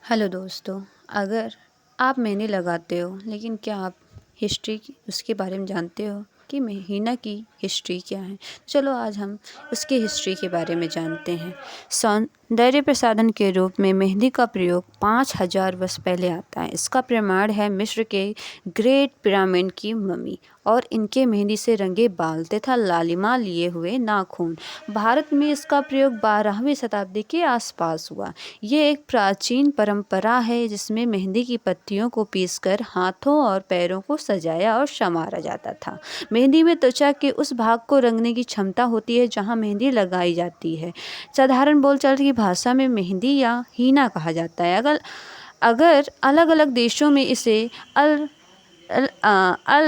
Hello दोस्तों। अगर आप मेहंदी लगाते हो लेकिन क्या आप उसके बारे में जानते हो कि हीना की हिस्ट्री क्या है? चलो आज हम उसकी हिस्ट्री के बारे में जानते हैं। सौंदर्य प्रसाधन के रूप में मेहंदी का प्रयोग 5000 वर्ष पहले आता है। इसका प्रमाण है मिस्र के ग्रेट पिरामिड की मम्मी और इनके मेहंदी से रंगे बाल तथा लालिमा लिए हुए नाखून। भारत में इसका प्रयोग 12वीं शताब्दी के आसपास हुआ। ये एक प्राचीन परंपरा है जिसमें मेहंदी की पत्तियों को पीसकर हाथों और पैरों को सजाया और संवारा जाता था। मेहंदी में त्वचा के उस भाग को रंगने की क्षमता होती है जहां मेहंदी लगाई जाती है। साधारण बोलचाल की भाषा में मेहंदी या हीना कहा जाता है। अगर अलग अलग देशों में इसे अल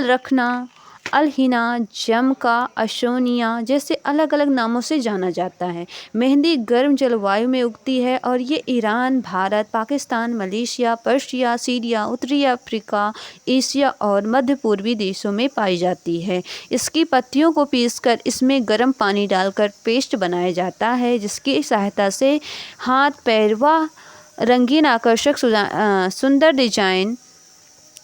रखना, अल हिना, जमका, अशोनिया जैसे अलग अलग नामों से जाना जाता है। मेहंदी गर्म जलवायु में उगती है और ये Iran, Bharat, Pakistan, Malaysia, Persia, Syria, उत्तरी अफ्रीका, एशिया और मध्य पूर्वी देशों में पाई जाती है। इसकी पत्तियों को पीसकर इसमें गर्म पानी डालकर पेस्ट बनाया जाता है, जिसकी सहायता से हाथ, पैर व रंगीन आकर्षक सुंदर डिजाइन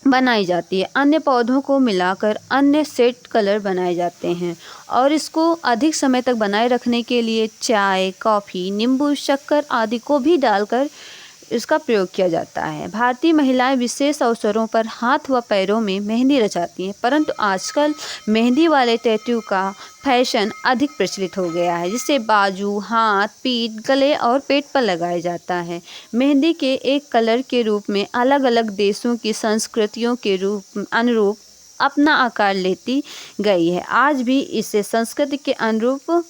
बनाई जाती है। अन्य पौधों को मिलाकर अन्य सेट कलर बनाए जाते हैं और इसको अधिक समय तक बनाए रखने के लिए चाय, कॉफ़ी, नींबू, शक्कर आदि को भी डालकर इसका प्रयोग किया जाता है। भारतीय महिलाएं विशेष अवसरों पर हाथ व पैरों में मेहंदी रचाती हैं, परंतु आजकल मेहंदी वाले टैटू का फैशन अधिक प्रचलित हो गया है, जिसे बाजू, हाथ, पीठ, गले और पेट पर लगाया जाता है। मेहंदी के एक कलर के रूप में अलग अलग देशों की संस्कृतियों के अनुरूप अपना आकार लेती गई है। आज भी इसे संस्कृति के अनुरूप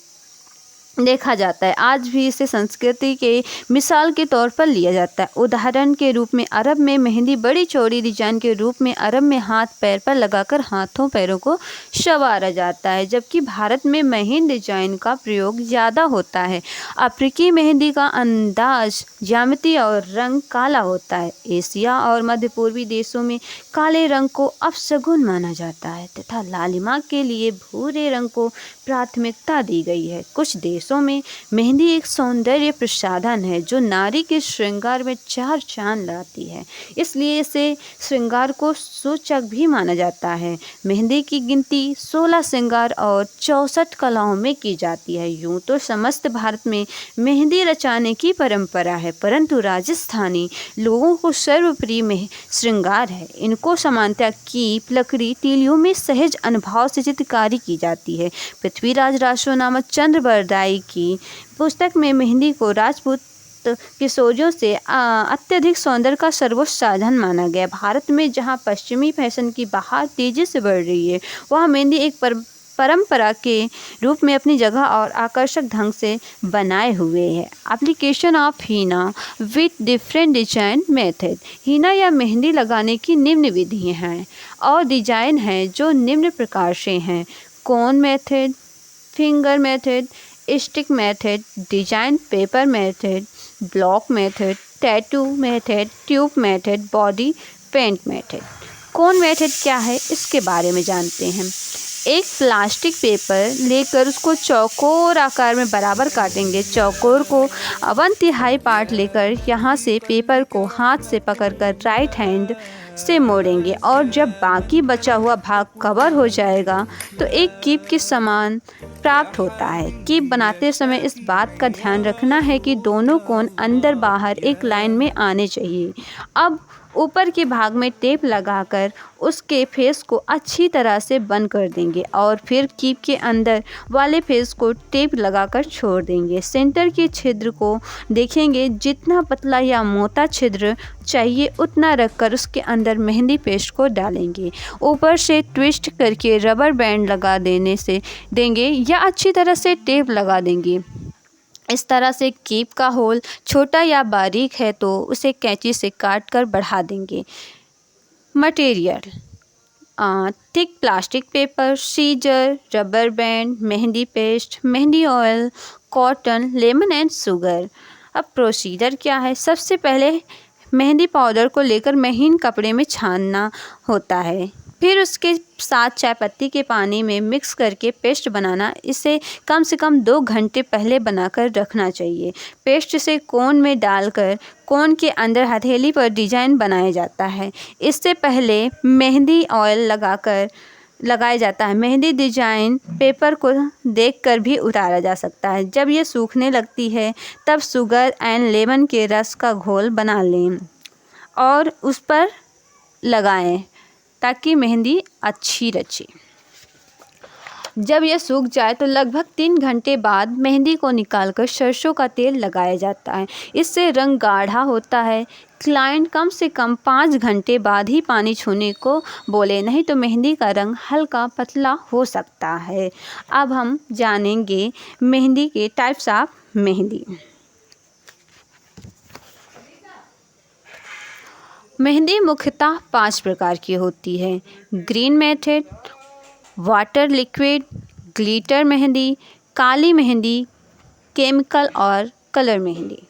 देखा जाता है। आज भी इसे संस्कृति के मिसाल के तौर पर लिया जाता है। उदाहरण के रूप में अरब में मेहंदी बड़ी चौड़ी डिजाइन के रूप में अरब में हाथ पैर पर लगाकर हाथों पैरों को संवारा जाता है, जबकि भारत में मेहंदी डिजाइन का प्रयोग ज़्यादा होता है। अफ्रीकी मेहंदी का अंदाज, ज्यामिति और रंग काला होता है। एशिया और मध्य पूर्वी देशों में काले रंग को अपशगुन माना जाता है तथा लालिमा के लिए भूरे रंग को प्राथमिकता दी गई है। कुछ देशों में मेहंदी एक सौंदर्य प्रसाधन है जो नारी के श्रृंगार में चार चांद लाती है, इसलिए इसे श्रृंगार को सूचक भी माना जाता है। मेहंदी की गिनती 16 श्रृंगार और 64 कलाओं में की जाती है। यूं तो समस्त भारत में मेहंदी रचाने की परंपरा है, परंतु राजस्थानी लोगों को सर्वप्रिय में श्रृंगार है। इनको सामान्यतः कीप, लकड़ी, तीलियों में सहज अनुभव से चित्रकारी की जाती है। पृथ्वीराज रासो नामक चंद्र बरदाई की पुस्तक में मेहंदी को राजपूत किशोरियों से अत्यधिक सौंदर्य का सर्वोच्च साधन माना गया। भारत में जहां पश्चिमी फैशन की बहार तेजी से बढ़ रही है, वहां मेहंदी एक परंपरा के रूप में अपनी जगह और आकर्षक ढंग से बनाए हुए है। Application of henna with different design method. Henna या मेहंदी लगाने की निम्न विधि हैं और डिजाइन हैं जो निम्न प्रकार से हैं: cone method, finger method, stick method, design paper method, block method, tattoo method, tube method, body paint method. Cone method क्या है, इसके बारे में जानते हैं। एक प्लास्टिक पेपर लेकर उसको चौकोर आकार में बराबर काटेंगे। चौकोर को 1/3 पार्ट लेकर यहाँ से पेपर को हाथ से पकड़कर राइट हैंड से मोड़ेंगे और जब बाकी बचा हुआ भाग कवर हो जाएगा तो एक कीप के समान प्राप्त होता है। कीप बनाते समय इस बात का ध्यान रखना है कि दोनों कोण अंदर बाहर एक लाइन में आने चाहिए। अब ऊपर के भाग में टेप लगाकर उसके फेस को अच्छी तरह से बंद कर देंगे और फिर कीप के अंदर वाले फेस को टेप लगाकर छोड़ देंगे। सेंटर के छिद्र को देखेंगे, जितना पतला या मोटा छिद्र चाहिए उतना रखकर उसके अंदर मेहंदी पेस्ट को डालेंगे। ऊपर से ट्विस्ट करके रबर बैंड लगा देंगे या अच्छी तरह से टेप लगा देंगे। इस तरह से कीप का होल छोटा या बारीक है तो उसे कैंची से काट कर बढ़ा देंगे। Material: thick plastic paper, scissor, rubber band, mehndi paste, mehndi oil, cotton, lemon and sugar. अब प्रोसीजर क्या है? सबसे पहले मेहंदी पाउडर को लेकर महीन कपड़े में छानना होता है, फिर उसके साथ चाय पत्ती के पानी में मिक्स करके पेस्ट बनाना। इसे कम से कम 2 घंटे पहले बनाकर रखना चाहिए। पेस्ट से कोन में डालकर कोन के अंदर हथेली पर डिजाइन बनाया जाता है। इससे पहले मेहंदी ऑयल लगाया जाता है। मेहंदी डिजाइन पेपर को देखकर भी उतारा जा सकता है। जब ये सूखने लगती है तब शुगर एंड लेमन के रस का घोल बना लें और उस पर लगाएं ताकि मेहंदी अच्छी रचे। जब यह सूख जाए तो लगभग 3 घंटे बाद मेहंदी को निकालकर सरसों का तेल लगाया जाता है। इससे रंग गाढ़ा होता है। क्लाइंट कम से कम 5 घंटे बाद ही पानी छूने को बोले, नहीं तो मेहंदी का रंग हल्का पतला हो सकता है। अब हम जानेंगे मेहंदी के टाइप्स ऑफ मेहंदी। मेहंदी मुख्यतः 5 प्रकार की होती है। Green method, water liquid, glitter mehndi, काली मेहंदी, केमिकल और कलर मेहंदी।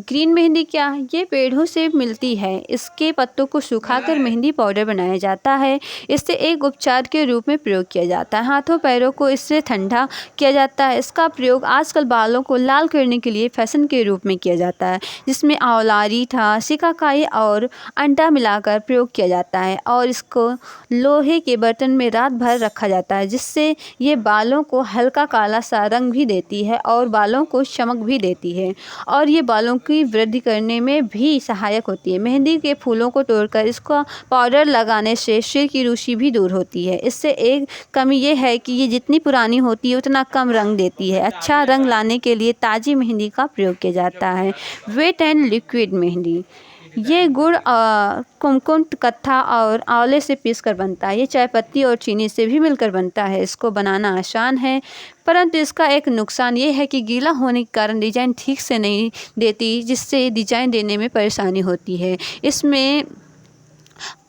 ग्रीन मेहंदी क्या? ये पेड़ों से मिलती है। इसके पत्तों को सुखाकर मेहंदी पाउडर बनाया जाता है। इससे एक उपचार के रूप में प्रयोग किया जाता है। हाथों पैरों को इससे ठंडा किया जाता है। इसका प्रयोग आजकल बालों को लाल करने के लिए फैशन के रूप में किया जाता है, जिसमें आंवला, रीठा, सिकाकाई और अंडा मिलाकर प्रयोग किया जाता है और इसको लोहे के बर्तन में रात भर रखा जाता है, जिससे ये बालों को हल्का काला सा रंग भी देती है और बालों को चमक भी देती है और ये बालों की वृद्धि करने में भी सहायक होती है। मेहंदी के फूलों को तोड़कर इसका पाउडर लगाने से सिर की रुसी भी दूर होती है। इससे एक कमी ये है कि ये जितनी पुरानी होती है उतना कम रंग देती है। अच्छा रंग लाने के लिए ताज़ी मेहंदी का प्रयोग किया जाता है। वेट एंड लिक्विड मेहंदी, ये गुड़, कुमकुम, कत्था और आंवले से पीसकर बनता है। ये चाय पत्ती और चीनी से भी मिलकर बनता है। इसको बनाना आसान है, परंतु इसका एक नुकसान ये है कि गीला होने के कारण डिजाइन ठीक से नहीं देती, जिससे डिजाइन देने में परेशानी होती है। इसमें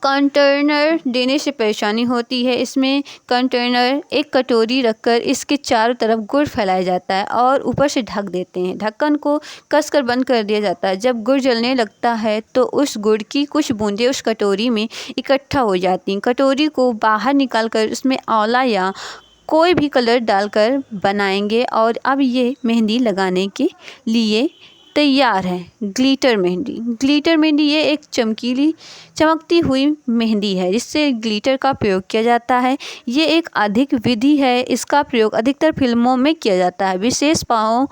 कंटेनर देने से परेशानी होती है। इसमें कंटेनर एक कटोरी रखकर इसके चारों तरफ गुड़ फैलाया जाता है और ऊपर से ढक देते हैं। ढक्कन को कसकर बंद कर दिया जाता है। जब गुड़ जलने लगता है तो उस गुड़ की कुछ बूंदें उस कटोरी में इकट्ठा हो जाती हैं। कटोरी को बाहर निकालकर उसमें आंवला या कोई भी कलर डालकर बनाएंगे और अब ये मेहंदी लगाने के लिए तैयार है। ग्लिटर मेहंदी, ग्लिटर मेहंदी ये एक चमकती हुई मेहंदी है जिससे ग्लिटर का प्रयोग किया जाता है। ये एक अधिक विधि है। इसका प्रयोग अधिकतर फिल्मों में किया जाता है। विशेष पाँवों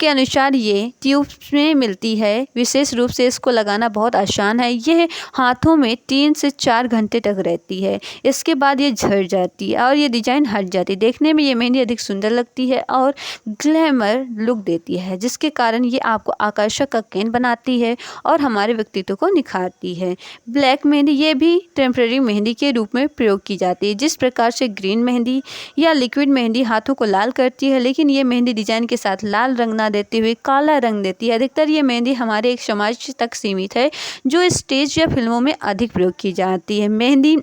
के अनुसार ये ट्यूब्स में मिलती है। विशेष रूप से इसको लगाना बहुत आसान है। यह हाथों में 3 से 4 घंटे तक रहती है। इसके बाद ये झड़ जाती है और ये डिजाइन हट जाती है। देखने में ये मेहंदी अधिक सुंदर लगती है और ग्लैमर लुक देती है, जिसके कारण ये आपको आकर्षक का केंद्र बनाती है और हमारे व्यक्तित्व को निखारती है। ब्लैक मेहंदी, ये भी टेम्परेरी मेहंदी के रूप में प्रयोग की जाती है। जिस प्रकार से ग्रीन मेहंदी या लिक्विड मेहंदी हाथों को लाल करती है, लेकिन ये मेहंदी डिजाइन के साथ लाल रंग ना देते हुए काला रंग देती है। अधिकतर ये मेहंदी हमारे एक समाज तक सीमित है, जो स्टेज या फिल्मों में अधिक प्रयोग की जाती है। मेहंदी